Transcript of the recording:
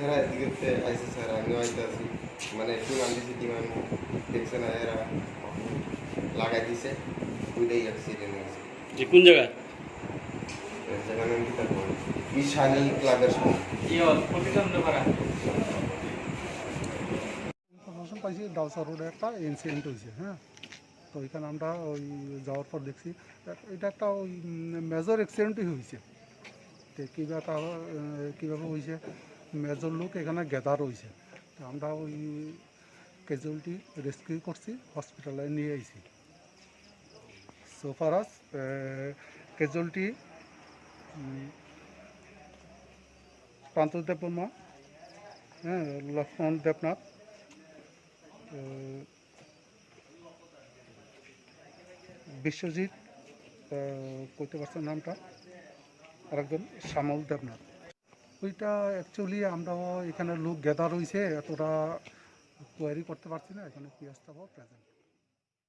এরা এদিকে আইসে স্যার আমিও আইতে আছি মানে টিম আনতেছি টিম আমি দেখছে না এরা লাগাই দিছে দুইটাই অ্যাক্সিডেন্ট হয়েছে। যে কোন জায়গা? জায়গার নাম কি তারপর ঈশানী ক্লাবের সামনে। ইনফরমেশন পাইছি ডাউসা রোডে একটা ইনসিডেন্ট হয়েছে। হ্যাঁ, তো ওইখানে আমরা ওই যাওয়ার পর দেখছি এটা একটা ওই মেজর অ্যাক্সিডেন্টই হয়েছে। তো কীভাবে হয়েছে, মেজর লোক এখানে গ্যাদার হয়েছে। তো আমরা ওই ক্যাজুয়ালিটি রেস্কিউ করছি, হসপিটালে নিয়ে আইছি। সো ফার আস ক্যাজুয়ালিটি প্রান্ত দেববর্মা, হ্যাঁ, লক্ষ্মণ দেবনাথ, বিশ্বজিৎ, কইতে পারছেন নামটা, আরেকজন শ্যামল দেবনাথ। ওইটা অ্যাকচুয়ালি আমরাও এখানে লোক গ্যাদার হয়েছে, এতটা কোয়ারি করতে পারছি না, এখানে পিএসটা প্রেজেন্ট।